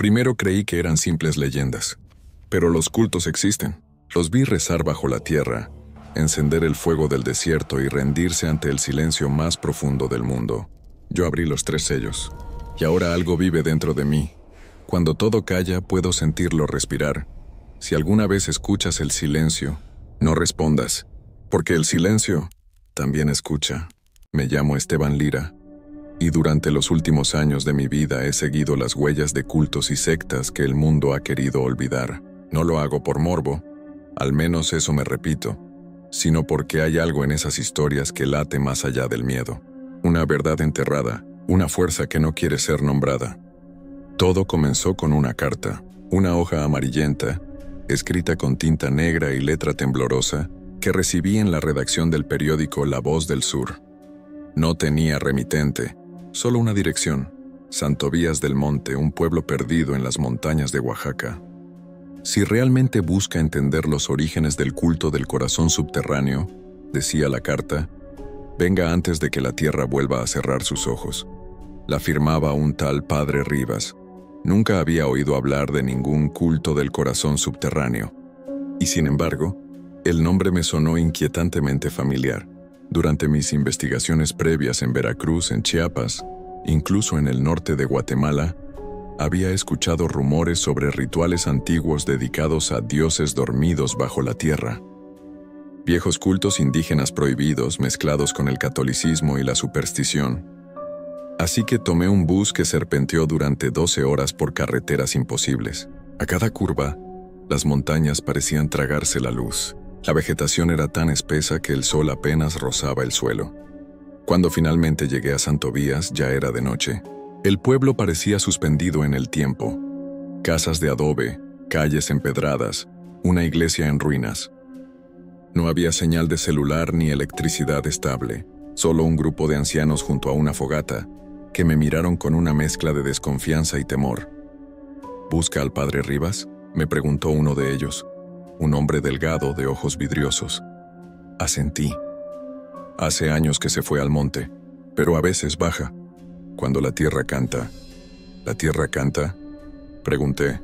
Primero creí que eran simples leyendas, pero los cultos existen. Los vi rezar bajo la tierra, encender el fuego del desierto y rendirse ante el silencio más profundo del mundo. Yo abrí los 3 sellos, y ahora algo vive dentro de mí. Cuando todo calla, puedo sentirlo respirar. Si alguna vez escuchas el silencio, no respondas, porque el silencio también escucha. Me llamo Esteban Lira, y durante los últimos años de mi vida he seguido las huellas de cultos y sectas que el mundo ha querido olvidar. No lo hago por morbo, al menos eso me repito, sino porque hay algo en esas historias que late más allá del miedo. Una verdad enterrada, una fuerza que no quiere ser nombrada. Todo comenzó con una carta, una hoja amarillenta, escrita con tinta negra y letra temblorosa, que recibí en la redacción del periódico La Voz del Sur. No tenía remitente, solo una dirección: Santo Vías del Monte, un pueblo perdido en las montañas de Oaxaca. Si realmente busca entender los orígenes del culto del corazón subterráneo, decía la carta, venga antes de que la tierra vuelva a cerrar sus ojos. La firmaba un tal Padre Rivas. Nunca había oído hablar de ningún culto del corazón subterráneo. Y sin embargo, el nombre me sonó inquietantemente familiar. Durante mis investigaciones previas en Veracruz, en Chiapas, incluso en el norte de Guatemala, había escuchado rumores sobre rituales antiguos dedicados a dioses dormidos bajo la tierra. Viejos cultos indígenas prohibidos mezclados con el catolicismo y la superstición. Así que tomé un bus que serpenteó durante 12 horas por carreteras imposibles. A cada curva, las montañas parecían tragarse la luz. La vegetación era tan espesa que el sol apenas rozaba el suelo. Cuando finalmente llegué a Santo Vías, ya era de noche. El pueblo parecía suspendido en el tiempo. Casas de adobe, calles empedradas, una iglesia en ruinas. No había señal de celular ni electricidad estable, solo un grupo de ancianos junto a una fogata, que me miraron con una mezcla de desconfianza y temor. ¿Busca al padre Rivas?, me preguntó uno de ellos, un hombre delgado de ojos vidriosos. Asentí. Hace años que se fue al monte, pero a veces baja. Cuando la tierra canta. ¿La tierra canta?, pregunté.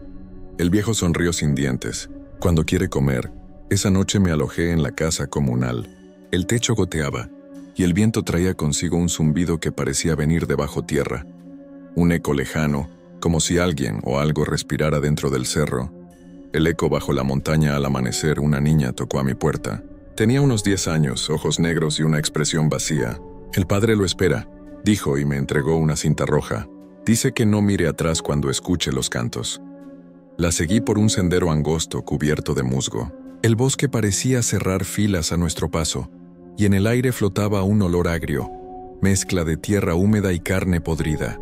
El viejo sonrió sin dientes. Cuando quiere comer. Esa noche me alojé en la casa comunal. El techo goteaba, y el viento traía consigo un zumbido que parecía venir de bajo tierra. Un eco lejano, como si alguien o algo respirara dentro del cerro. El eco bajo la montaña. Al amanecer, una niña tocó a mi puerta. Tenía unos 10 años, ojos negros y una expresión vacía. El padre lo espera, dijo y me entregó una cinta roja. Dice que no mire atrás cuando escuche los cantos. La seguí por un sendero angosto cubierto de musgo. El bosque parecía cerrar filas a nuestro paso, y en el aire flotaba un olor agrio, mezcla de tierra húmeda y carne podrida.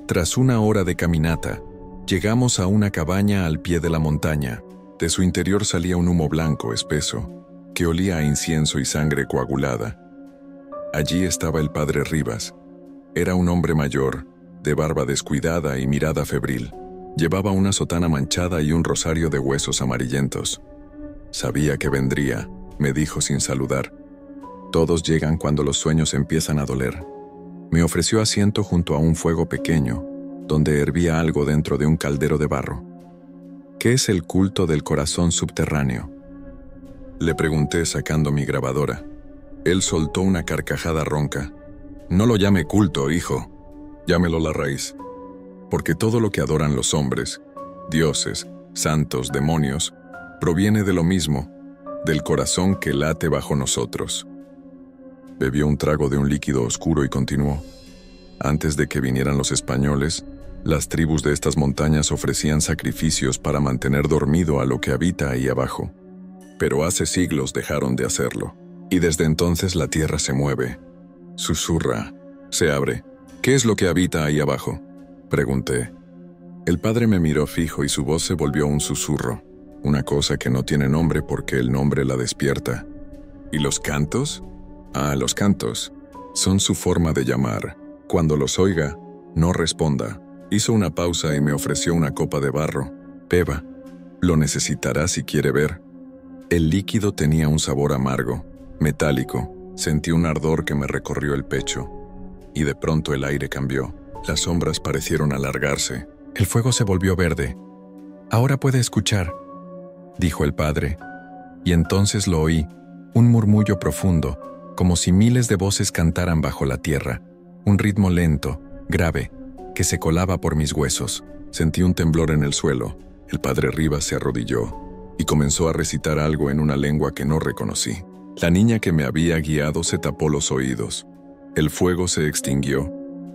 Tras una hora de caminata, llegamos a una cabaña al pie de la montaña. De su interior salía un humo blanco espeso, que olía a incienso y sangre coagulada. Allí estaba el padre Rivas. Era un hombre mayor, de barba descuidada y mirada febril. Llevaba una sotana manchada y un rosario de huesos amarillentos. Sabía que vendría, me dijo sin saludar. Todos llegan cuando los sueños empiezan a doler. Me ofreció asiento junto a un fuego pequeño, donde hervía algo dentro de un caldero de barro. ¿Qué es el culto del corazón subterráneo?, le pregunté sacando mi grabadora. Él soltó una carcajada ronca. No lo llame culto, hijo. Llámelo la raíz. Porque todo lo que adoran los hombres, dioses, santos, demonios, proviene de lo mismo, del corazón que late bajo nosotros. Bebió un trago de un líquido oscuro y continuó. Antes de que vinieran los españoles, las tribus de estas montañas ofrecían sacrificios para mantener dormido a lo que habita ahí abajo. Pero hace siglos dejaron de hacerlo, y desde entonces la tierra se mueve, susurra, se abre. ¿Qué es lo que habita ahí abajo?, pregunté. El padre me miró fijo y su voz se volvió un susurro, una cosa que no tiene nombre porque el nombre la despierta. ¿Y los cantos? Ah, los cantos. Son su forma de llamar. Cuando los oiga, no responda. Hizo una pausa y me ofreció una copa de barro. Beba. Lo necesitará si quiere ver. El líquido tenía un sabor amargo, metálico. Sentí un ardor que me recorrió el pecho. Y de pronto el aire cambió. Las sombras parecieron alargarse. El fuego se volvió verde. «Ahora puede escuchar», dijo el padre, y entonces lo oí, un murmullo profundo, como si miles de voces cantaran bajo la tierra, un ritmo lento, grave, que se colaba por mis huesos. Sentí un temblor en el suelo. El padre Rivas se arrodilló y comenzó a recitar algo en una lengua que no reconocí. La niña que me había guiado se tapó los oídos. El fuego se extinguió,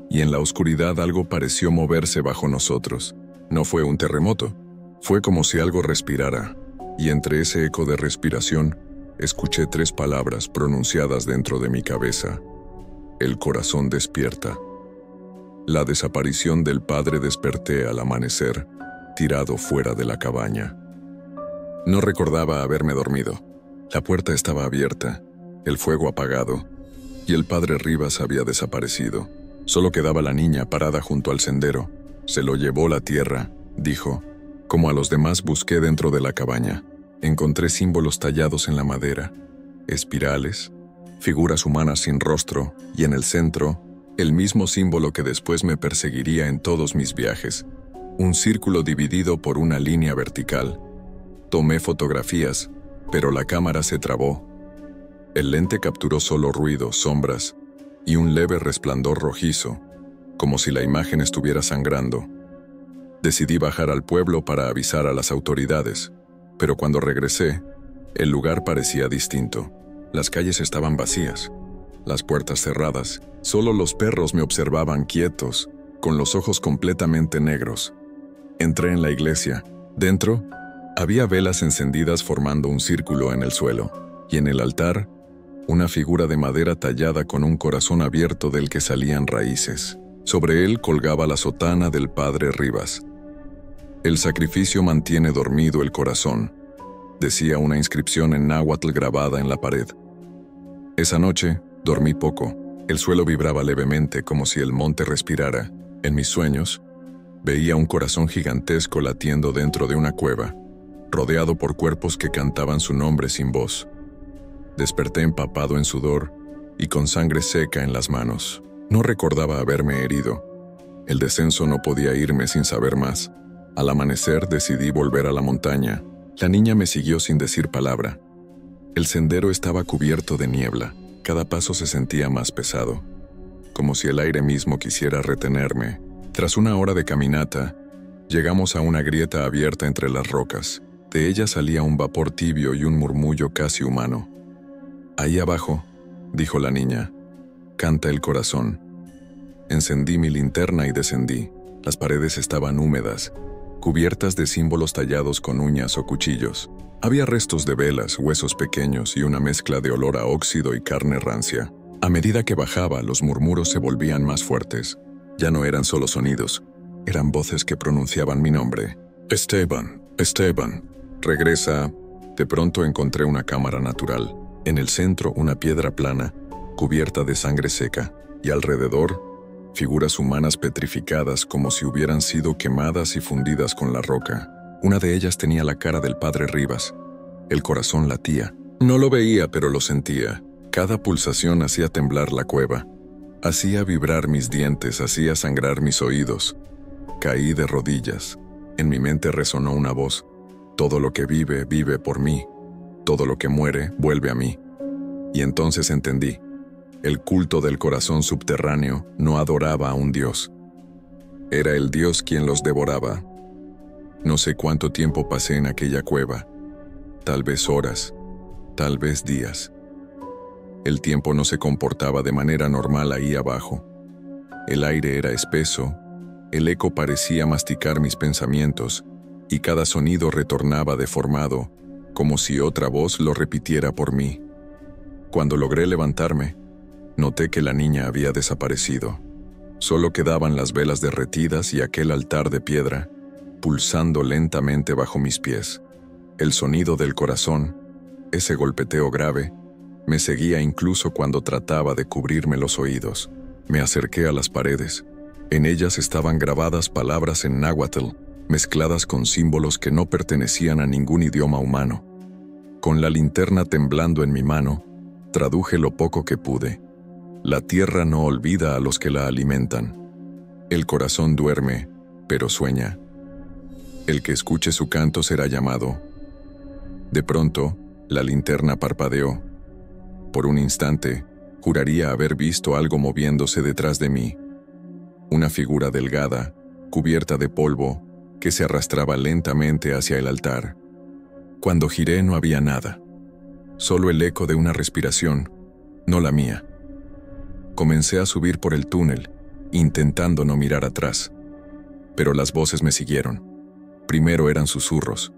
y en la oscuridad algo pareció moverse bajo nosotros. No fue un terremoto, fue como si algo respirara, y entre ese eco de respiración, escuché 3 palabras pronunciadas dentro de mi cabeza. El corazón despierta. La desaparición del padre desperté al amanecer, tirado fuera de la cabaña. No recordaba haberme dormido. La puerta estaba abierta, el fuego apagado, y el padre Rivas había desaparecido. Solo quedaba la niña parada junto al sendero. Se lo llevó la tierra, dijo. Como a los demás busqué dentro de la cabaña. Encontré símbolos tallados en la madera, espirales, figuras humanas sin rostro, y en el centro, el mismo símbolo que después me perseguiría en todos mis viajes, un círculo dividido por una línea vertical. Tomé fotografías, pero la cámara se trabó. El lente capturó solo ruido, sombras y un leve resplandor rojizo, como si la imagen estuviera sangrando. Decidí bajar al pueblo para avisar a las autoridades, pero cuando regresé, el lugar parecía distinto. Las calles estaban vacías, las puertas cerradas. Solo los perros me observaban quietos, con los ojos completamente negros. Entré en la iglesia. Dentro, había velas encendidas formando un círculo en el suelo, y en el altar, una figura de madera tallada con un corazón abierto del que salían raíces. Sobre él colgaba la sotana del padre Rivas. El sacrificio mantiene dormido el corazón, decía una inscripción en náhuatl grabada en la pared. Esa noche, dormí poco. El suelo vibraba levemente como si el monte respirara. En mis sueños, veía un corazón gigantesco latiendo dentro de una cueva, rodeado por cuerpos que cantaban su nombre sin voz. Desperté empapado en sudor y con sangre seca en las manos. No recordaba haberme herido. El descenso no podía irme sin saber más. Al amanecer decidí volver a la montaña. La niña me siguió sin decir palabra. El sendero estaba cubierto de niebla. Cada paso se sentía más pesado, como si el aire mismo quisiera retenerme. Tras una hora de caminata, llegamos a una grieta abierta entre las rocas. De ella salía un vapor tibio y un murmullo casi humano. «Ahí abajo», dijo la niña, «canta el corazón». Encendí mi linterna y descendí. Las paredes estaban húmedas, cubiertas de símbolos tallados con uñas o cuchillos. Había restos de velas, huesos pequeños y una mezcla de olor a óxido y carne rancia. A medida que bajaba, los murmuros se volvían más fuertes. Ya no eran solo sonidos, eran voces que pronunciaban mi nombre. «Esteban, Esteban, regresa». De pronto encontré una cámara natural. En el centro, una piedra plana, cubierta de sangre seca, y alrededor, figuras humanas petrificadas como si hubieran sido quemadas y fundidas con la roca. Una de ellas tenía la cara del padre Rivas. El corazón latía. No lo veía, pero lo sentía. Cada pulsación hacía temblar la cueva. Hacía vibrar mis dientes, hacía sangrar mis oídos. Caí de rodillas. En mi mente resonó una voz. Todo lo que vive, vive por mí. Todo lo que muere, vuelve a mí. Y entonces entendí. El culto del corazón subterráneo no adoraba a un dios. Era el dios quien los devoraba. No sé cuánto tiempo pasé en aquella cueva. Tal vez horas, tal vez días. El tiempo no se comportaba de manera normal ahí abajo. El aire era espeso, el eco parecía masticar mis pensamientos, y cada sonido retornaba deformado, como si otra voz lo repitiera por mí. Cuando logré levantarme, noté que la niña había desaparecido. Solo quedaban las velas derretidas y aquel altar de piedra, pulsando lentamente bajo mis pies. El sonido del corazón, ese golpeteo grave, me seguía incluso cuando trataba de cubrirme los oídos. Me acerqué a las paredes. En ellas estaban grabadas palabras en náhuatl, mezcladas con símbolos que no pertenecían a ningún idioma humano. Con la linterna temblando en mi mano, traduje lo poco que pude. La tierra no olvida a los que la alimentan. El corazón duerme, pero sueña. El que escuche su canto será llamado. De pronto, la linterna parpadeó. Por un instante, juraría haber visto algo moviéndose detrás de mí. Una figura delgada, cubierta de polvo, que se arrastraba lentamente hacia el altar. Cuando giré no había nada. Solo el eco de una respiración, no la mía. Comencé a subir por el túnel, intentando no mirar atrás. Pero las voces me siguieron. Primero eran susurros,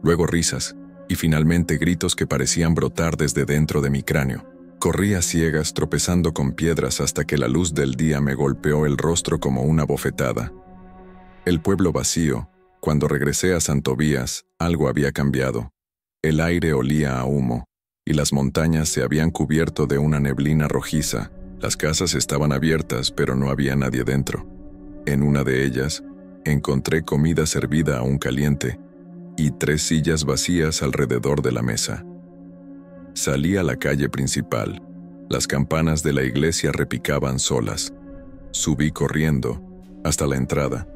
luego risas, y finalmente gritos que parecían brotar desde dentro de mi cráneo. Corrí a ciegas tropezando con piedras hasta que la luz del día me golpeó el rostro como una bofetada. El pueblo vacío. Cuando regresé a San Tobías, algo había cambiado. El aire olía a humo, y las montañas se habían cubierto de una neblina rojiza. Las casas estaban abiertas, pero no había nadie dentro. En una de ellas, encontré comida servida aún caliente, y 3 sillas vacías alrededor de la mesa. Salí a la calle principal. Las campanas de la iglesia repicaban solas. Subí corriendo hasta la entrada,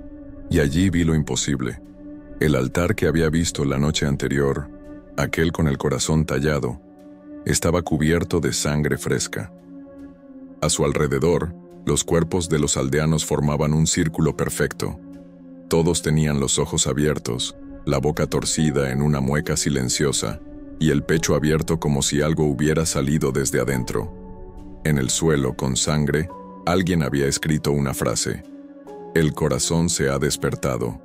y allí vi lo imposible. El altar que había visto la noche anterior, aquel con el corazón tallado, estaba cubierto de sangre fresca. A su alrededor, los cuerpos de los aldeanos formaban un círculo perfecto. Todos tenían los ojos abiertos, la boca torcida en una mueca silenciosa, y el pecho abierto como si algo hubiera salido desde adentro. En el suelo, con sangre, alguien había escrito una frase: «El corazón se ha despertado».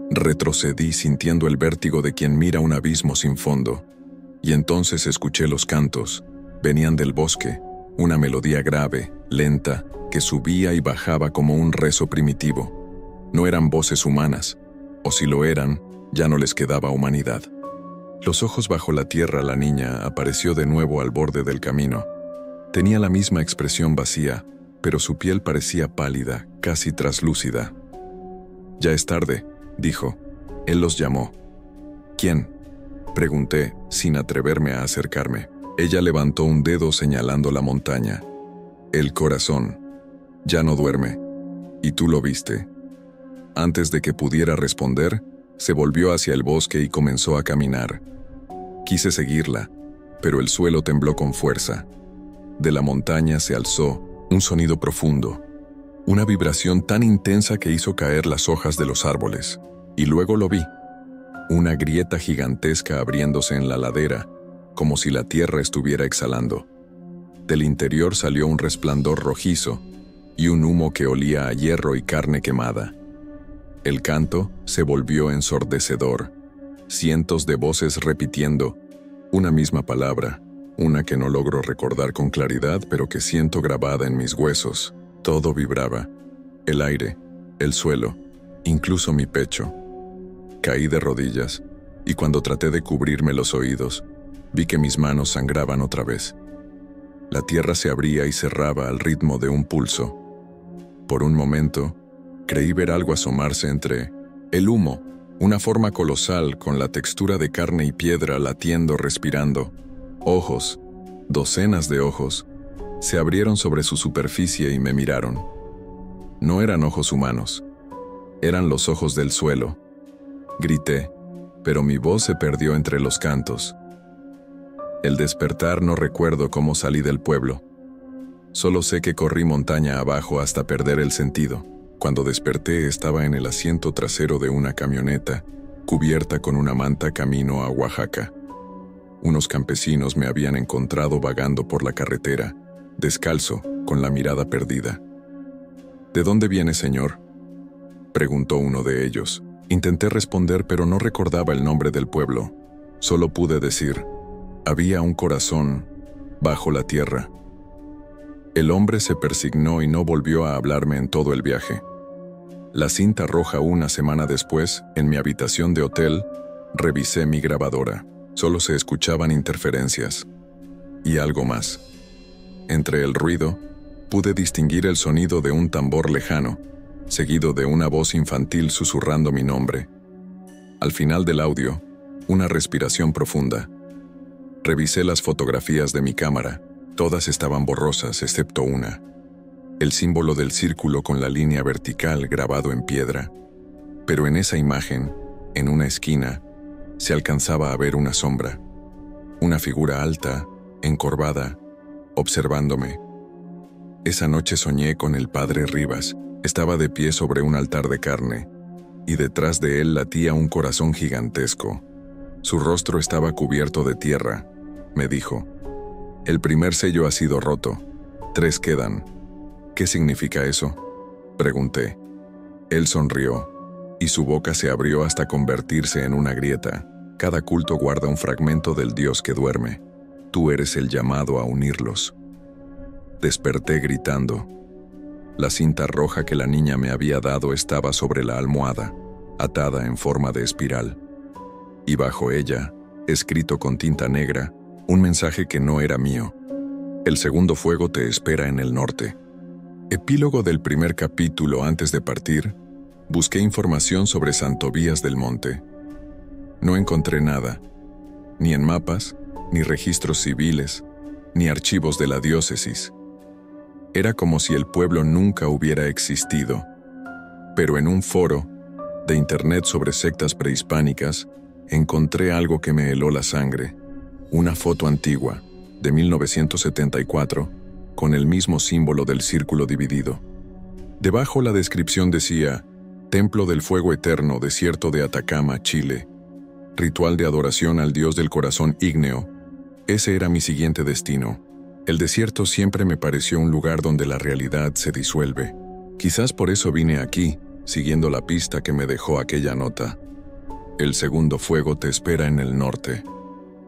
Retrocedí sintiendo el vértigo de quien mira un abismo sin fondo, y entonces escuché los cantos. Venían del bosque, una melodía grave, lenta, que subía y bajaba como un rezo primitivo. No eran voces humanas, o si lo eran, ya no les quedaba humanidad. Los ojos bajo la tierra, la niña apareció de nuevo al borde del camino. Tenía la misma expresión vacía, pero su piel parecía pálida, casi traslúcida. «Ya es tarde», dijo. Él los llamó. «¿Quién?», pregunté, sin atreverme a acercarme. Ella levantó un dedo señalando la montaña. «El corazón. Ya no duerme. Y tú lo viste». Antes de que pudiera responder, se volvió hacia el bosque y comenzó a caminar. Quise seguirla, pero el suelo tembló con fuerza. De la montaña se alzó un sonido profundo, una vibración tan intensa que hizo caer las hojas de los árboles. Y luego lo vi. Una grieta gigantesca abriéndose en la ladera, como si la tierra estuviera exhalando. Del interior salió un resplandor rojizo y un humo que olía a hierro y carne quemada. El canto se volvió ensordecedor. Cientos de voces repitiendo una misma palabra, una que no logro recordar con claridad, pero que siento grabada en mis huesos. Todo vibraba. El aire, el suelo, incluso mi pecho. Caí de rodillas, y cuando traté de cubrirme los oídos, vi que mis manos sangraban otra vez. La tierra se abría y cerraba al ritmo de un pulso. Por un momento, creí ver algo asomarse entre el humo, una forma colosal con la textura de carne y piedra latiendo, respirando. Ojos, docenas de ojos, se abrieron sobre su superficie y me miraron. No eran ojos humanos, eran los ojos del suelo. Grité, pero mi voz se perdió entre los cantos. El despertar no recuerdo cómo salí del pueblo. Solo sé que corrí montaña abajo hasta perder el sentido. Cuando desperté estaba en el asiento trasero de una camioneta, cubierta con una manta camino a Oaxaca. Unos campesinos me habían encontrado vagando por la carretera, descalzo, con la mirada perdida. «¿De dónde viene, señor?», preguntó uno de ellos. Intenté responder, pero no recordaba el nombre del pueblo. Solo pude decir: «Había un corazón bajo la tierra». El hombre se persignó y no volvió a hablarme en todo el viaje. La cinta roja. Una semana después, en mi habitación de hotel, revisé mi grabadora. Solo se escuchaban interferencias. Y algo más. Entre el ruido, pude distinguir el sonido de un tambor lejano, seguido de una voz infantil susurrando mi nombre. Al final del audio, una respiración profunda. Revisé las fotografías de mi cámara. Todas estaban borrosas, excepto una. El símbolo del círculo con la línea vertical grabado en piedra. Pero en esa imagen, en una esquina, se alcanzaba a ver una sombra, una figura alta, encorvada, observándome. Esa noche soñé con el padre Rivas. Estaba de pie sobre un altar de carne, y detrás de él latía un corazón gigantesco. Su rostro estaba cubierto de tierra. Me dijo: «El primer sello ha sido roto. 3 quedan». «¿Qué significa eso?», pregunté. Él sonrió, y su boca se abrió hasta convertirse en una grieta. «Cada culto guarda un fragmento del Dios que duerme. Tú eres el llamado a unirlos». Desperté gritando. La cinta roja que la niña me había dado estaba sobre la almohada, atada en forma de espiral. Y bajo ella, escrito con tinta negra, un mensaje que no era mío: «El segundo fuego te espera en el norte». Epílogo del primer capítulo. Antes de partir, busqué información sobre San Tobías del Monte. No encontré nada, ni en mapas, ni registros civiles, ni archivos de la diócesis. Era como si el pueblo nunca hubiera existido. Pero en un foro de internet sobre sectas prehispánicas, encontré algo que me heló la sangre: una foto antigua, de 1974, con el mismo símbolo del círculo dividido. Debajo la descripción decía: «Templo del Fuego Eterno, desierto de Atacama, Chile. Ritual de adoración al Dios del corazón ígneo». Ese era mi siguiente destino. El desierto siempre me pareció un lugar donde la realidad se disuelve. Quizás por eso vine aquí, siguiendo la pista que me dejó aquella nota. El segundo fuego te espera en el norte.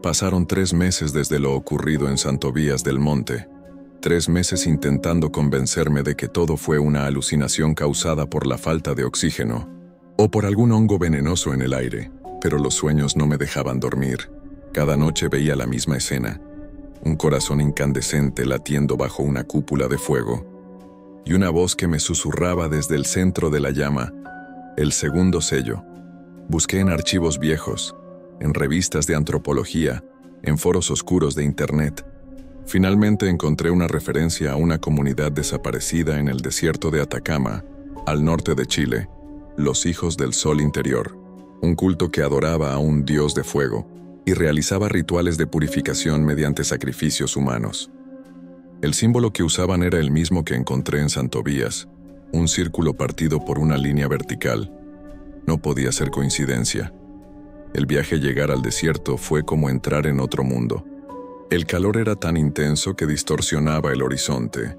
Pasaron 3 meses desde lo ocurrido en San Tobías del Monte. 3 meses intentando convencerme de que todo fue una alucinación causada por la falta de oxígeno, o por algún hongo venenoso en el aire, pero los sueños no me dejaban dormir. Cada noche veía la misma escena: un corazón incandescente latiendo bajo una cúpula de fuego, y una voz que me susurraba desde el centro de la llama: «El segundo sello». Busqué en archivos viejos, en revistas de antropología, en foros oscuros de internet. Finalmente encontré una referencia a una comunidad desaparecida en el desierto de Atacama, al norte de Chile: los Hijos del Sol Interior, un culto que adoraba a un dios de fuego y realizaba rituales de purificación mediante sacrificios humanos. El símbolo que usaban era el mismo que encontré en San Tobías: un círculo partido por una línea vertical. No podía ser coincidencia. El viaje llegar al desierto fue como entrar en otro mundo. El calor era tan intenso que distorsionaba el horizonte,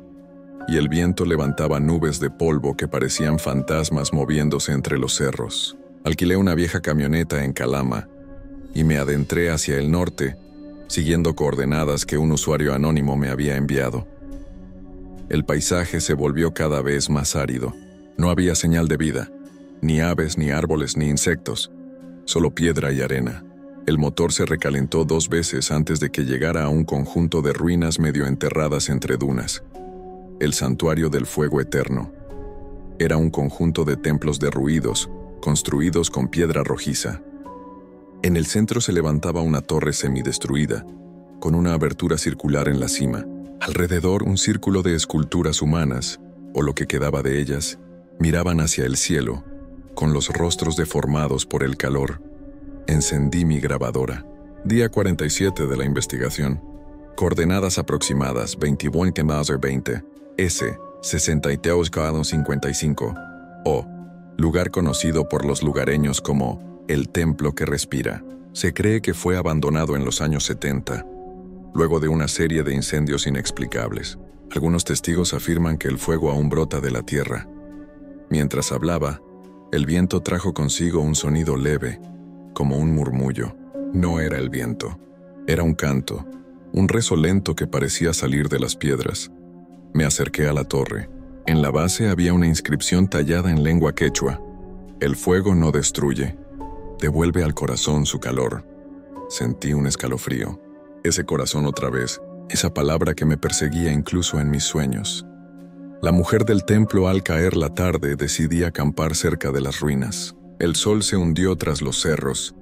y el viento levantaba nubes de polvo que parecían fantasmas moviéndose entre los cerros. Alquilé una vieja camioneta en Calama y me adentré hacia el norte, siguiendo coordenadas que un usuario anónimo me había enviado. El paisaje se volvió cada vez más árido. No había señal de vida, ni aves, ni árboles, ni insectos, solo piedra y arena. El motor se recalentó 2 veces antes de que llegara a un conjunto de ruinas medio enterradas entre dunas. El Santuario del Fuego Eterno. Era un conjunto de templos derruidos, construidos con piedra rojiza. En el centro se levantaba una torre semidestruida, con una abertura circular en la cima. Alrededor, un círculo de esculturas humanas, o lo que quedaba de ellas, miraban hacia el cielo, con los rostros deformados por el calor. Encendí mi grabadora. Día 47 de la investigación. Coordenadas aproximadas: 21,20 S, 62,55 O. Lugar conocido por los lugareños como el Templo que Respira. Se cree que fue abandonado en los años 70, luego de una serie de incendios inexplicables. Algunos testigos afirman que el fuego aún brota de la tierra. Mientras hablaba, el viento trajo consigo un sonido leve, como un murmullo. No era el viento, era un canto, un rezo lento que parecía salir de las piedras. Me acerqué a la torre. En la base había una inscripción tallada en lengua quechua: «El fuego no destruye, devuelve al corazón su calor». Sentí un escalofrío. Ese corazón otra vez, esa palabra que me perseguía incluso en mis sueños. La mujer del templo, al caer la tarde, decidí acampar cerca de las ruinas. El sol se hundió tras los cerros,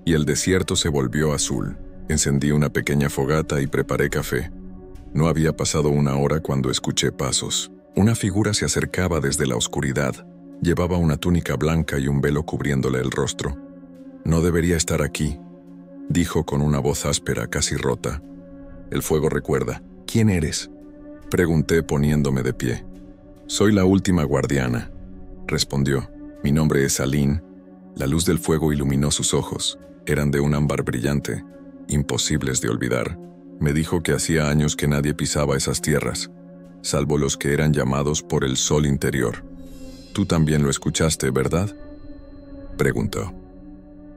y el desierto se volvió azul. Encendí una pequeña fogata y preparé café. No había pasado 1 hora cuando escuché pasos. Una figura se acercaba desde la oscuridad, Llevaba una túnica blanca y un velo cubriéndole el rostro. «No debería estar aquí», dijo con una voz áspera, casi rota. El fuego recuerda. «¿Quién eres?», pregunté poniéndome de pie. «Soy la última guardiana», respondió. «Mi nombre es Aline». La luz del fuego iluminó sus ojos. Eran de un ámbar brillante, imposibles de olvidar. Me dijo que hacía años que nadie pisaba esas tierras, salvo los que eran llamados por el sol interior. «Tú también lo escuchaste, ¿verdad?», preguntó.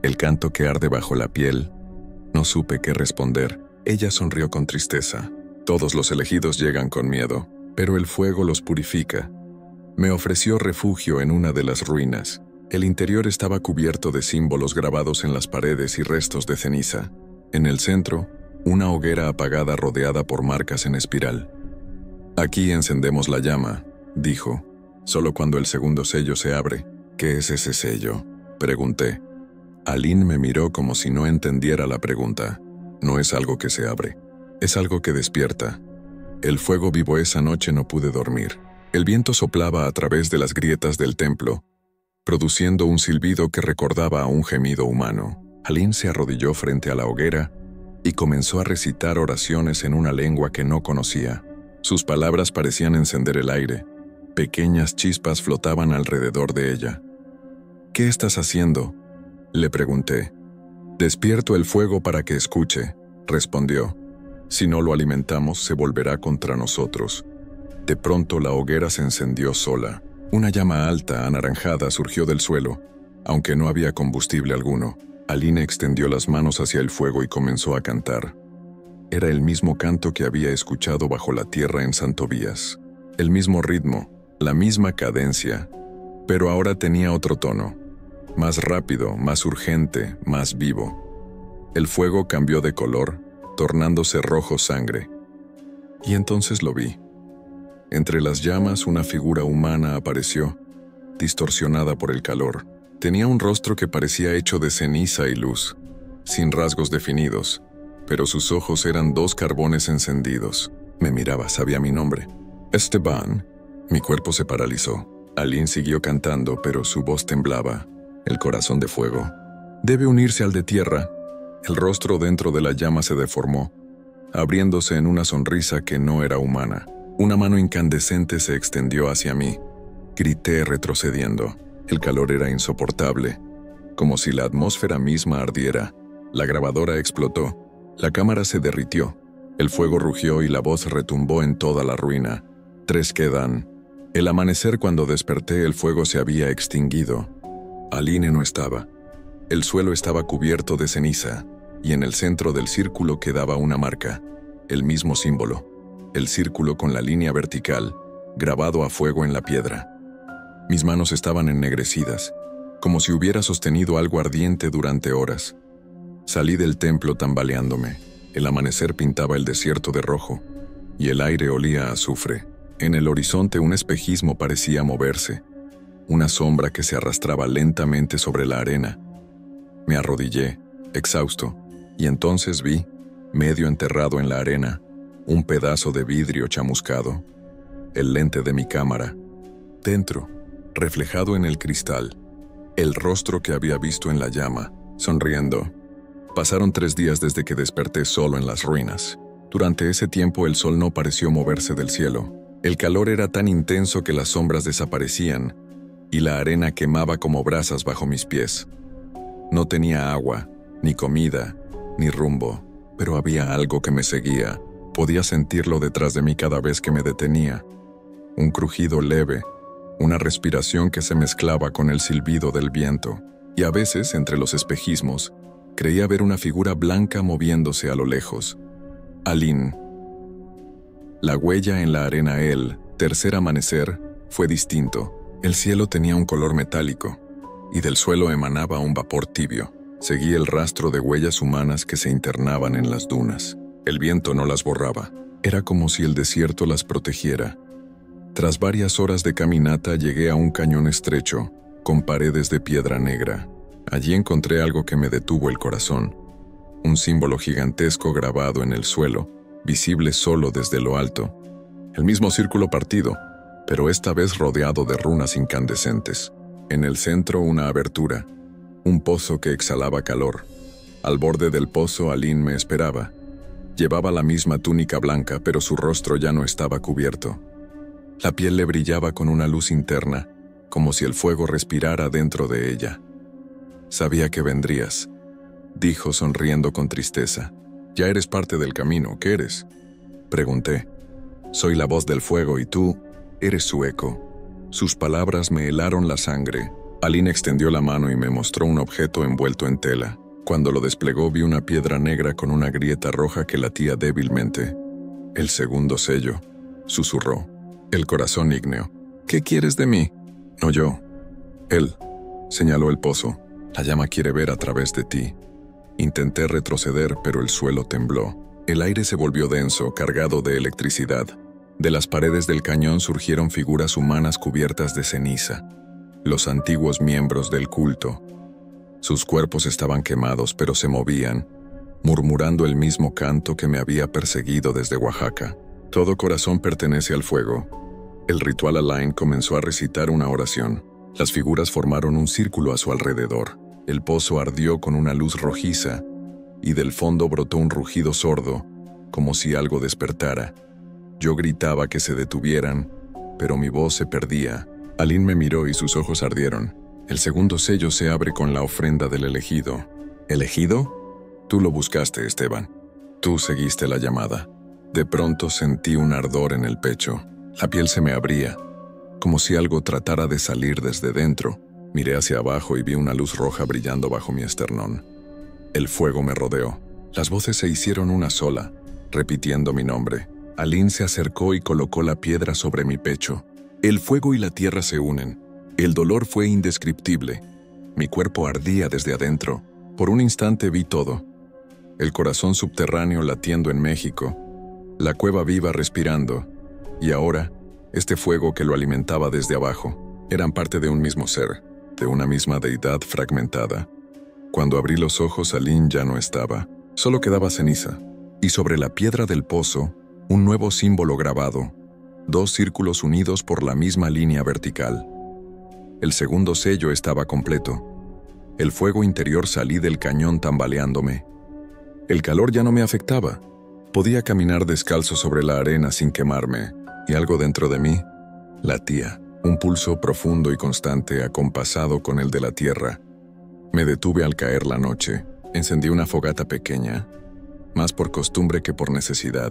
«El canto que arde bajo la piel». No supe qué responder. Ella sonrió con tristeza. «Todos los elegidos llegan con miedo, pero el fuego los purifica». Me ofreció refugio en una de las ruinas. El interior estaba cubierto de símbolos grabados en las paredes y restos de ceniza. En el centro, una hoguera apagada rodeada por marcas en espiral. «Aquí encendemos la llama», dijo. «Solo cuando el segundo sello se abre». «¿Qué es ese sello?», pregunté. Aline me miró como si no entendiera la pregunta. «No es algo que se abre, es algo que despierta». El fuego vivo esa noche no pude dormir. El viento soplaba a través de las grietas del templo, produciendo un silbido que recordaba a un gemido humano. Aline se arrodilló frente a la hoguera y comenzó a recitar oraciones en una lengua que no conocía. Sus palabras parecían encender el aire. Pequeñas chispas flotaban alrededor de ella. «¿Qué estás haciendo?», le pregunté. «Despierto el fuego para que escuche», respondió. «Si no lo alimentamos, se volverá contra nosotros». De pronto la hoguera se encendió sola. Una llama alta, anaranjada, surgió del suelo, aunque no había combustible alguno. Aline extendió las manos hacia el fuego y comenzó a cantar. Era el mismo canto que había escuchado bajo la tierra en San Tobías. El mismo ritmo, la misma cadencia, pero ahora tenía otro tono. Más rápido, más urgente, más vivo. El fuego cambió de color, tornándose rojo sangre. Y entonces lo vi. Entre las llamas una figura humana apareció, distorsionada por el calor. Tenía un rostro que parecía hecho de ceniza y luz, sin rasgos definidos, pero sus ojos eran dos carbones encendidos. Me miraba, sabía mi nombre. «Esteban». Mi cuerpo se paralizó. Aline siguió cantando, pero su voz temblaba. El corazón de fuego. «Debe unirse al de tierra». El rostro dentro de la llama se deformó, abriéndose en una sonrisa que no era humana. Una mano incandescente se extendió hacia mí. Grité retrocediendo. El calor era insoportable, como si la atmósfera misma ardiera. La grabadora explotó. La cámara se derritió. El fuego rugió y la voz retumbó en toda la ruina. 3 quedan. El amanecer, cuando desperté, el fuego se había extinguido. Aline no estaba. El suelo estaba cubierto de ceniza, y en el centro del círculo quedaba una marca, el mismo símbolo, el círculo con la línea vertical, grabado a fuego en la piedra. Mis manos estaban ennegrecidas, como si hubiera sostenido algo ardiente durante horas. Salí del templo tambaleándome. El amanecer pintaba el desierto de rojo, y el aire olía a azufre. En el horizonte un espejismo parecía moverse, una sombra que se arrastraba lentamente sobre la arena. Me arrodillé, exhausto, y entonces vi, medio enterrado en la arena, un pedazo de vidrio chamuscado, el lente de mi cámara. Dentro, reflejado en el cristal, el rostro que había visto en la llama, sonriendo. Pasaron 3 días desde que desperté solo en las ruinas. Durante ese tiempo el sol no pareció moverse del cielo. El calor era tan intenso que las sombras desaparecían y la arena quemaba como brasas bajo mis pies. No tenía agua, ni comida, ni rumbo, pero había algo que me seguía. Podía sentirlo detrás de mí cada vez que me detenía. Un crujido leve, una respiración que se mezclaba con el silbido del viento, y a veces, entre los espejismos, creía ver una figura blanca moviéndose a lo lejos. Aline. La huella en la arena, el tercer amanecer, fue distinto. El cielo tenía un color metálico, y del suelo emanaba un vapor tibio. Seguí el rastro de huellas humanas que se internaban en las dunas. El viento no las borraba. Era como si el desierto las protegiera. Tras varias horas de caminata llegué a un cañón estrecho, con paredes de piedra negra. Allí encontré algo que me detuvo el corazón. Un símbolo gigantesco grabado en el suelo, visible solo desde lo alto. El mismo círculo partido, pero esta vez rodeado de runas incandescentes. En el centro una abertura, un pozo que exhalaba calor. Al borde del pozo Aline me esperaba. Llevaba la misma túnica blanca, pero su rostro ya no estaba cubierto. La piel le brillaba con una luz interna, como si el fuego respirara dentro de ella. «Sabía que vendrías», dijo sonriendo con tristeza. «Ya eres parte del camino, ¿qué eres?», pregunté. «Soy la voz del fuego y tú eres su eco». Sus palabras me helaron la sangre. Aline extendió la mano y me mostró un objeto envuelto en tela. Cuando lo desplegó vi una piedra negra con una grieta roja que latía débilmente. «El segundo sello», susurró. «El corazón ígneo». «¿Qué quieres de mí?». «No yo. Él», señaló el pozo. «La llama quiere ver a través de ti». Intenté retroceder, pero el suelo tembló. El aire se volvió denso, cargado de electricidad. De las paredes del cañón surgieron figuras humanas cubiertas de ceniza. Los antiguos miembros del culto. Sus cuerpos estaban quemados, pero se movían, murmurando el mismo canto que me había perseguido desde Oaxaca. Todo corazón pertenece al fuego. El ritual Aline comenzó a recitar una oración. Las figuras formaron un círculo a su alrededor. El pozo ardió con una luz rojiza, y del fondo brotó un rugido sordo, como si algo despertara. Yo gritaba que se detuvieran, pero mi voz se perdía. Aline me miró y sus ojos ardieron. «El segundo sello se abre con la ofrenda del elegido». «¿Elegido? Tú lo buscaste, Esteban. Tú seguiste la llamada». De pronto sentí un ardor en el pecho. La piel se me abría, como si algo tratara de salir desde dentro. Miré hacia abajo y vi una luz roja brillando bajo mi esternón. El fuego me rodeó. Las voces se hicieron una sola, repitiendo mi nombre. Aline se acercó y colocó la piedra sobre mi pecho. El fuego y la tierra se unen. El dolor fue indescriptible. Mi cuerpo ardía desde adentro. Por un instante vi todo. El corazón subterráneo latiendo en México, la cueva viva respirando, y ahora, este fuego que lo alimentaba desde abajo, eran parte de un mismo ser, de una misma deidad fragmentada. Cuando abrí los ojos, Aline ya no estaba. Solo quedaba ceniza, y sobre la piedra del pozo, un nuevo símbolo grabado, 2 círculos unidos por la misma línea vertical. El segundo sello estaba completo. El fuego interior salí del cañón tambaleándome. El calor ya no me afectaba. Podía caminar descalzo sobre la arena sin quemarme, y algo dentro de mí latía, un pulso profundo y constante acompasado con el de la tierra. Me detuve al caer la noche, encendí una fogata pequeña, más por costumbre que por necesidad,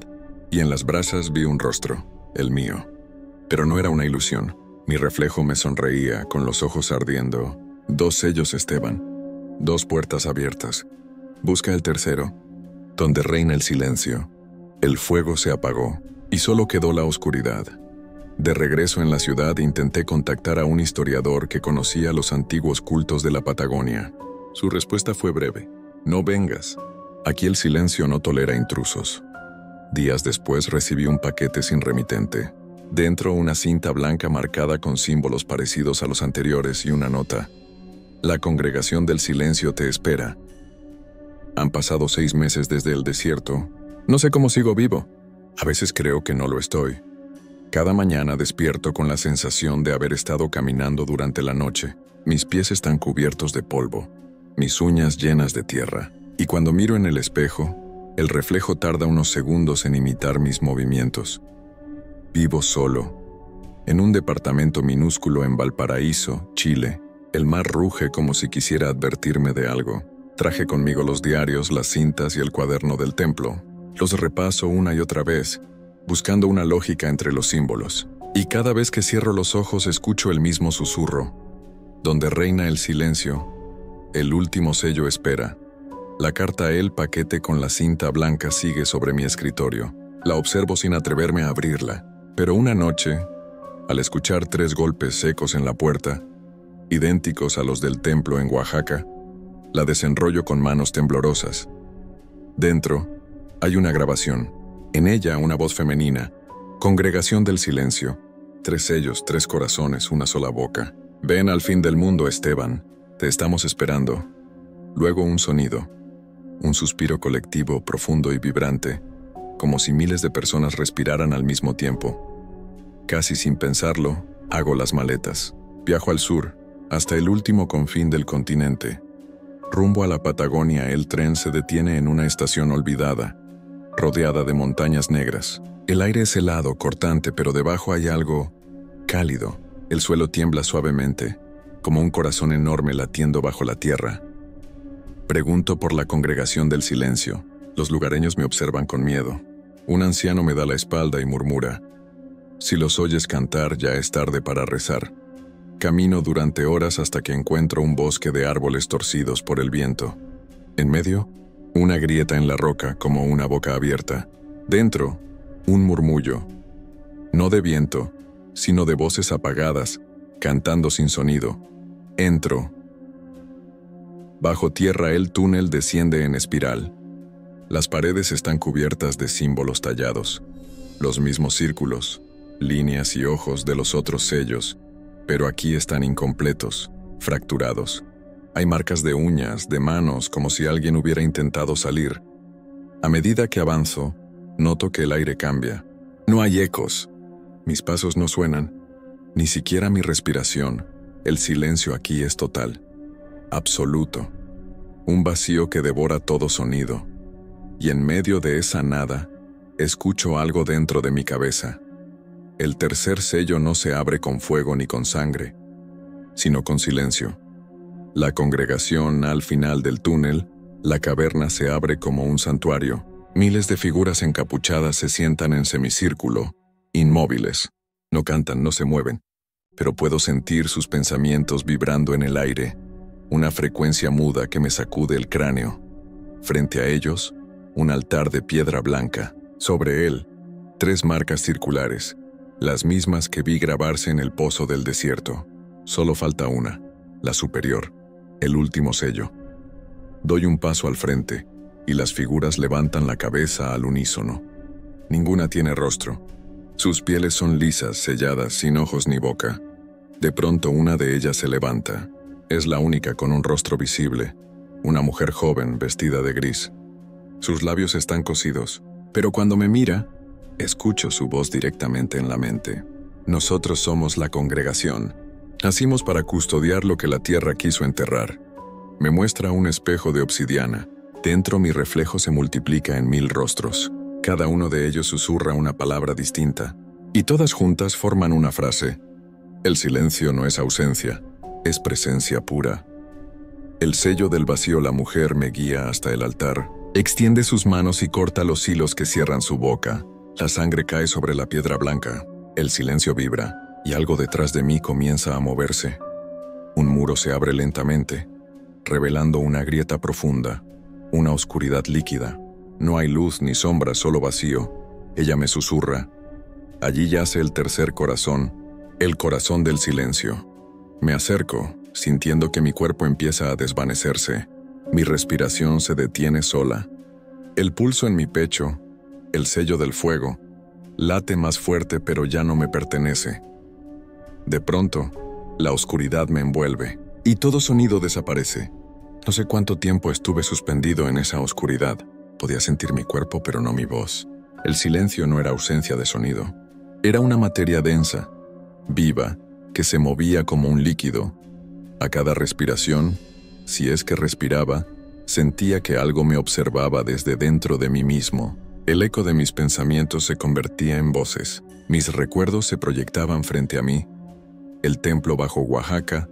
y en las brasas vi un rostro, el mío. Pero no era una ilusión. Mi reflejo me sonreía, con los ojos ardiendo. 2 sellos, Esteban. 2 puertas abiertas. Busca el tercero, donde reina el silencio. El fuego se apagó, y solo quedó la oscuridad. De regreso en la ciudad intenté contactar a un historiador que conocía los antiguos cultos de la Patagonia. Su respuesta fue breve: «No vengas. Aquí el silencio no tolera intrusos». Días después recibí un paquete sin remitente. Dentro una cinta blanca marcada con símbolos parecidos a los anteriores y una nota: «La congregación del silencio te espera». Han pasado 6 meses desde el desierto. No sé cómo sigo vivo. A veces creo que no lo estoy. Cada mañana despierto con la sensación de haber estado caminando durante la noche. Mis pies están cubiertos de polvo, mis uñas llenas de tierra. Y cuando miro en el espejo, el reflejo tarda unos segundos en imitar mis movimientos. Vivo solo, en un departamento minúsculo en Valparaíso, Chile. El mar ruge como si quisiera advertirme de algo. Traje conmigo los diarios, las cintas y el cuaderno del templo. Los repaso una y otra vez, buscando una lógica entre los símbolos. Y cada vez que cierro los ojos escucho el mismo susurro. Donde reina el silencio, el último sello espera. La carta el paquete con la cinta blanca sigue sobre mi escritorio. La observo sin atreverme a abrirla. Pero una noche, al escuchar 3 golpes secos en la puerta, idénticos a los del templo en Oaxaca, la desenrollo con manos temblorosas. Dentro, hay una grabación. En ella, una voz femenina. Congregación del silencio. 3 sellos, 3 corazones, una sola boca. Ven al fin del mundo, Esteban. Te estamos esperando. Luego un sonido. Un suspiro colectivo, profundo y vibrante, como si miles de personas respiraran al mismo tiempo. Casi sin pensarlo, hago las maletas. Viajo al sur, hasta el último confín del continente. Rumbo a la Patagonia, el tren se detiene en una estación olvidada, rodeada de montañas negras. El aire es helado, cortante, pero debajo hay algo cálido. El suelo tiembla suavemente, como un corazón enorme latiendo bajo la tierra. Pregunto por la congregación del silencio. Los lugareños me observan con miedo. Un anciano me da la espalda y murmura: si los oyes cantar, ya es tarde para rezar. Camino durante horas hasta que encuentro un bosque de árboles torcidos por el viento. En medio, una grieta en la roca como una boca abierta. Dentro, un murmullo. No de viento, sino de voces apagadas, cantando sin sonido. Entro. Bajo tierra el túnel desciende en espiral. Las paredes están cubiertas de símbolos tallados. Los mismos círculos, líneas y ojos de los otros sellos, pero aquí están incompletos, fracturados. Hay marcas de uñas, de manos, como si alguien hubiera intentado salir. A medida que avanzo, noto que el aire cambia. No hay ecos. Mis pasos no suenan, ni siquiera mi respiración. El silencio aquí es total, absoluto. Un vacío que devora todo sonido. Y en medio de esa nada, escucho algo dentro de mi cabeza. El tercer sello no se abre con fuego ni con sangre, sino con silencio. La congregación al final del túnel, la caverna se abre como un santuario. Miles de figuras encapuchadas se sientan en semicírculo, inmóviles. No cantan, no se mueven, pero puedo sentir sus pensamientos vibrando en el aire, una frecuencia muda que me sacude el cráneo. Frente a ellos, un altar de piedra blanca. Sobre él, 3 marcas circulares, las mismas que vi grabarse en el pozo del desierto. Solo falta una, la superior, el último sello. Doy un paso al frente, y las figuras levantan la cabeza al unísono. Ninguna tiene rostro. Sus pieles son lisas, selladas, sin ojos ni boca. De pronto una de ellas se levanta. Es la única con un rostro visible, una mujer joven vestida de gris. Sus labios están cosidos, pero cuando me mira, escucho su voz directamente en la mente. Nosotros somos la congregación. Nacimos para custodiar lo que la tierra quiso enterrar. Me muestra un espejo de obsidiana. Dentro mi reflejo se multiplica en 1000 rostros. Cada uno de ellos susurra una palabra distinta, y todas juntas forman una frase. El silencio no es ausencia, es presencia pura. El sello del vacío, la mujer me guía hasta el altar. Extiende sus manos y corta los hilos que cierran su boca. La sangre cae sobre la piedra blanca. El silencio vibra, y algo detrás de mí comienza a moverse. Un muro se abre lentamente, revelando una grieta profunda, una oscuridad líquida. No hay luz ni sombra, solo vacío. Ella me susurra. Allí yace el tercer corazón, el corazón del silencio. Me acerco, sintiendo que mi cuerpo empieza a desvanecerse. Mi respiración se detiene sola. El pulso en mi pecho, el sello del fuego, late más fuerte pero ya no me pertenece. De pronto, la oscuridad me envuelve y todo sonido desaparece. No sé cuánto tiempo estuve suspendido en esa oscuridad. Podía sentir mi cuerpo pero no mi voz. El silencio no era ausencia de sonido. Era una materia densa, viva, que se movía como un líquido. A cada respiración, si es que respiraba, sentía que algo me observaba desde dentro de mí mismo. El eco de mis pensamientos se convertía en voces. Mis recuerdos se proyectaban frente a mí. El templo bajo Oaxaca,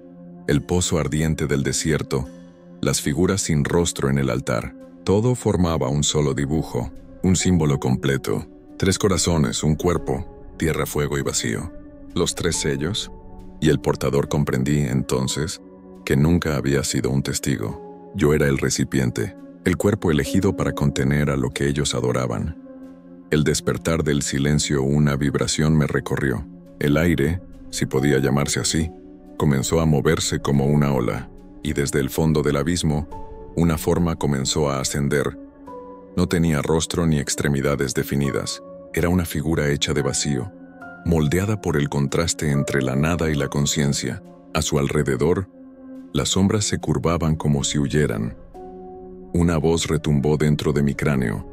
el pozo ardiente del desierto, las figuras sin rostro en el altar. Todo formaba un solo dibujo, un símbolo completo. 3 corazones, un cuerpo, tierra, fuego y vacío. Los 3 sellos, y el portador. Comprendí entonces que nunca había sido un testigo. Yo era el recipiente, el cuerpo elegido para contener a lo que ellos adoraban. El despertar del silencio, una vibración me recorrió. El aire, si podía llamarse así, comenzó a moverse como una ola, y desde el fondo del abismo, una forma comenzó a ascender. No tenía rostro ni extremidades definidas. Era una figura hecha de vacío, moldeada por el contraste entre la nada y la conciencia. A su alrededor, las sombras se curvaban como si huyeran. Una voz retumbó dentro de mi cráneo,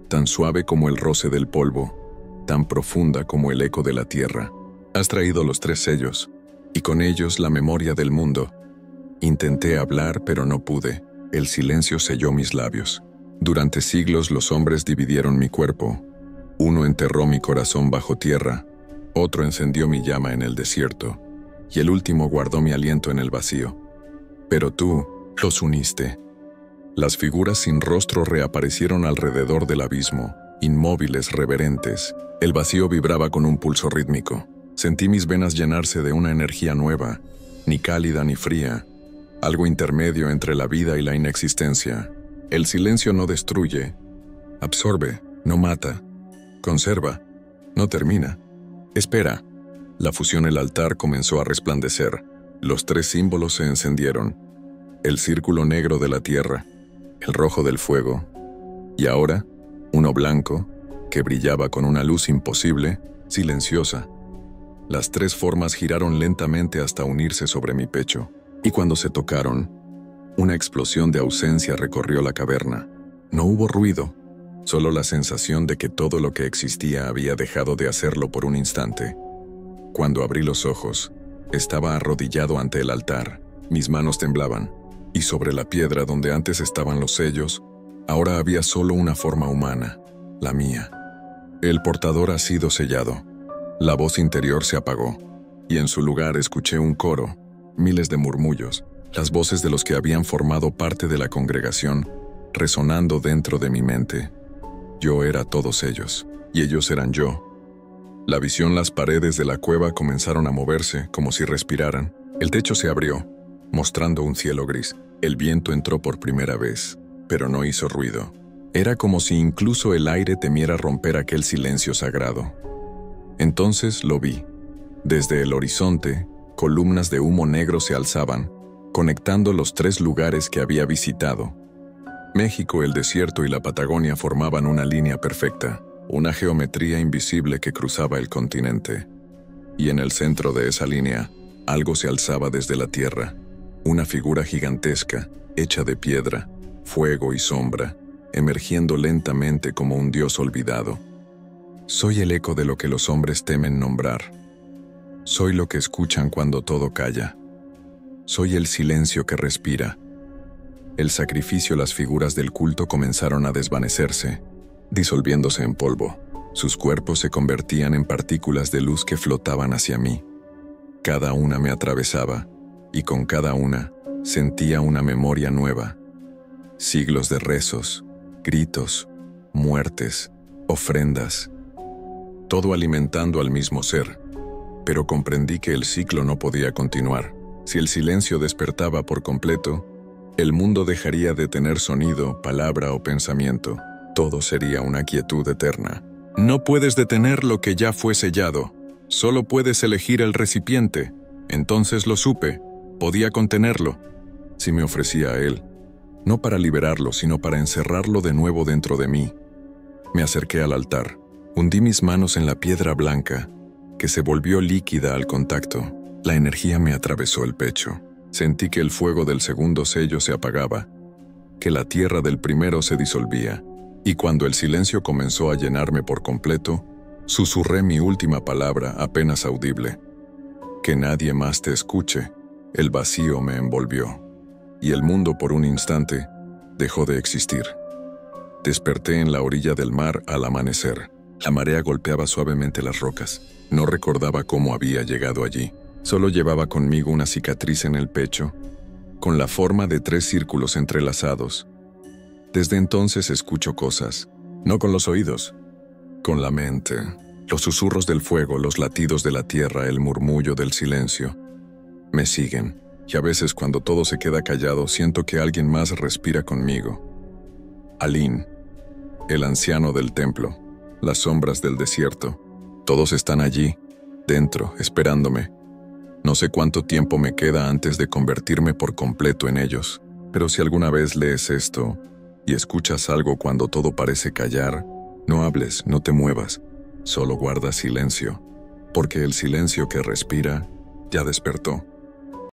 tan suave como el roce del polvo, tan profunda como el eco de la tierra. Has traído los 3 sellos, y con ellos la memoria del mundo. Intenté hablar, pero no pude. El silencio selló mis labios. Durante siglos los hombres dividieron mi cuerpo. Uno enterró mi corazón bajo tierra, otro encendió mi llama en el desierto, y el último guardó mi aliento en el vacío. Pero tú los uniste. Las figuras sin rostro reaparecieron alrededor del abismo, inmóviles, reverentes. El vacío vibraba con un pulso rítmico. Sentí mis venas llenarse de una energía nueva, ni cálida ni fría, algo intermedio entre la vida y la inexistencia. El silencio no destruye, absorbe, no mata, conserva, no termina. Espera. La fusión el altar comenzó a resplandecer. Los 3 símbolos se encendieron. El círculo negro de la tierra, el rojo del fuego, y ahora, uno blanco, que brillaba con una luz imposible, silenciosa. Las 3 formas giraron lentamente hasta unirse sobre mi pecho, y cuando se tocaron, una explosión de ausencia recorrió la caverna. No hubo ruido, solo la sensación de que todo lo que existía había dejado de hacerlo por un instante. Cuando abrí los ojos, estaba arrodillado ante el altar. Mis manos temblaban, y sobre la piedra donde antes estaban los sellos, ahora había solo una forma humana, la mía. El portador ha sido sellado. La voz interior se apagó, y en su lugar escuché un coro, miles de murmullos, las voces de los que habían formado parte de la congregación, resonando dentro de mi mente. Yo era todos ellos, y ellos eran yo. La visión, las paredes de la cueva comenzaron a moverse, como si respiraran. El techo se abrió, mostrando un cielo gris. El viento entró por primera vez, pero no hizo ruido. Era como si incluso el aire temiera romper aquel silencio sagrado. Entonces lo vi. Desde el horizonte, columnas de humo negro se alzaban, conectando los 3 lugares que había visitado. México, el desierto y la Patagonia formaban una línea perfecta, una geometría invisible que cruzaba el continente. Y en el centro de esa línea, algo se alzaba desde la tierra, una figura gigantesca, hecha de piedra, fuego y sombra, emergiendo lentamente como un dios olvidado. Soy el eco de lo que los hombres temen nombrar. Soy lo que escuchan cuando todo calla. Soy el silencio que respira. El sacrificio, las figuras del culto comenzaron a desvanecerse, disolviéndose en polvo. Sus cuerpos se convertían en partículas de luz que flotaban hacia mí. Cada una me atravesaba, y con cada una sentía una memoria nueva. Siglos de rezos, gritos, muertes, ofrendas. Todo alimentando al mismo ser. Pero comprendí que el ciclo no podía continuar. Si el silencio despertaba por completo, el mundo dejaría de tener sonido, palabra o pensamiento. Todo sería una quietud eterna. No puedes detener lo que ya fue sellado. Solo puedes elegir el recipiente. Entonces lo supe. Podía contenerlo. Si me ofrecía a él. No para liberarlo, sino para encerrarlo de nuevo dentro de mí. Me acerqué al altar. Hundí mis manos en la piedra blanca, que se volvió líquida al contacto. La energía me atravesó el pecho. Sentí que el fuego del segundo sello se apagaba, que la tierra del primero se disolvía, y cuando el silencio comenzó a llenarme por completo, susurré mi última palabra apenas audible. Que nadie más te escuche. El vacío me envolvió, y el mundo por un instante dejó de existir. Desperté en la orilla del mar al amanecer. La marea golpeaba suavemente las rocas. No recordaba cómo había llegado allí. Solo llevaba conmigo una cicatriz en el pecho, con la forma de 3 círculos entrelazados. Desde entonces escucho cosas, no con los oídos, con la mente. Los susurros del fuego, los latidos de la tierra, el murmullo del silencio. Me siguen, y a veces cuando todo se queda callado siento que alguien más respira conmigo. Alín, el anciano del templo, las sombras del desierto, todos están allí, dentro, esperándome. No sé cuánto tiempo me queda antes de convertirme por completo en ellos, pero si alguna vez lees esto y escuchas algo cuando todo parece callar, no hables, no te muevas, solo guarda silencio, porque el silencio que respira ya despertó.